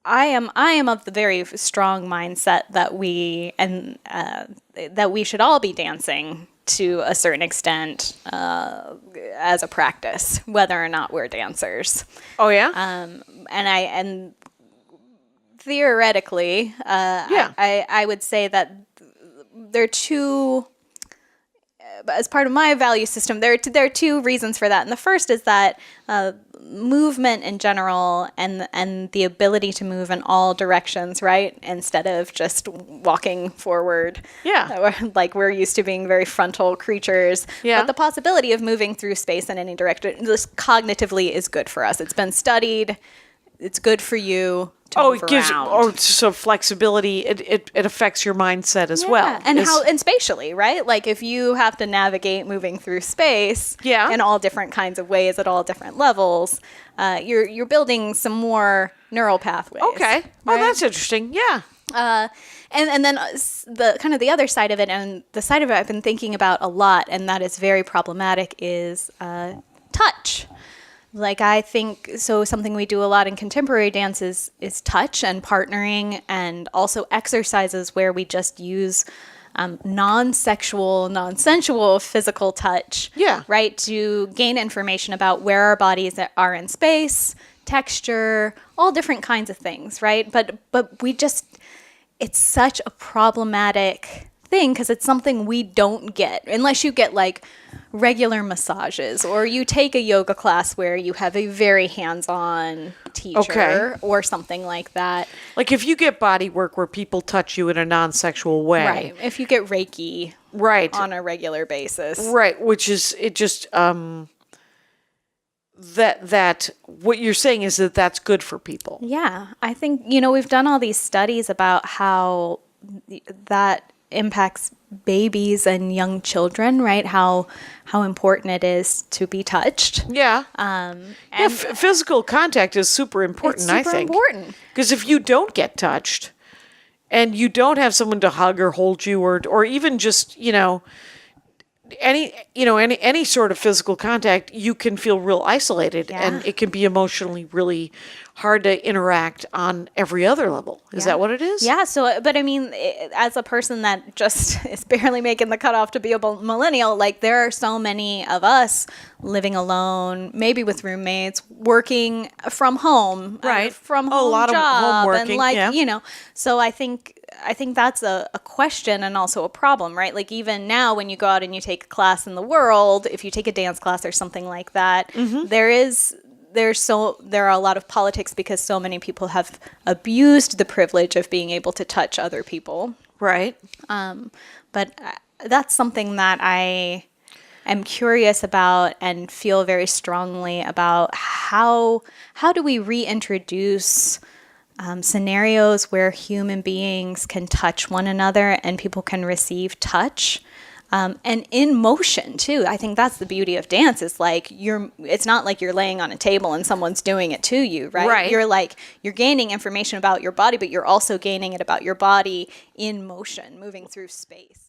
I am of the very strong mindset that that we should all be dancing to a certain extent as a practice, whether or not we're dancers. Oh yeah. And theoretically, I would say that there are two. As part of my value system, there are two reasons for that. And the first is that movement in general and the ability to move in all directions, right? Instead of just walking forward. Yeah. Like we're used to being very frontal creatures. Yeah. But the possibility of moving through space in any direction, this cognitively is good for us. It's been studied. It's good for you. It gives so flexibility. It affects your mindset as well, and spatially, right? Like if you have to navigate moving through space, in all different kinds of ways at all different levels, you're building some more neural pathways. Okay, well that's interesting. Yeah. And then the other side of it, and the side of it I've been thinking about a lot, and that is very problematic, is touch. Like I think, so something we do a lot in contemporary dance is touch and partnering, and also exercises where we just use non-sexual, non-sensual physical touch, right, to gain information about where our bodies are in space, texture, all different kinds of things, right? But we just, it's such a problematic thing because it's something we don't get unless you get like regular massages or you take a yoga class where you have a very hands-on teacher or something like that. Like if you get body work where people touch you in a non-sexual way. Right. If you get Reiki on a regular basis. Right. Which is, it just, that what you're saying is that that's good for people. Yeah. I think, we've done all these studies about how that impacts babies and young children, right? How important it is to be touched. Yeah. Physical contact is super important, I think. Important. Because if you don't get touched and you don't have someone to hug or hold you or even just, any sort of physical contact, you can feel real isolated and it can be emotionally really hard to interact on every other level. Is that what it is? Yeah. So, but I mean, as a person that just is barely making the cutoff to be a millennial, like there are so many of us living alone, maybe with roommates, working from home, right? From home, a lot job, of home working, and so I think that's a question and also a problem, right? Like even now when you go out and you take a class in the world, if you take a dance class or something like that, there are a lot of politics because so many people have abused the privilege of being able to touch other people. Right. But that's something that I am curious about and feel very strongly about. How do we reintroduce scenarios where human beings can touch one another and people can receive touch? And in motion too. I think that's the beauty of dance is like it's not like you're laying on a table and someone's doing it to you, right? Right. You're gaining information about your body, but you're also gaining it about your body in motion, moving through space.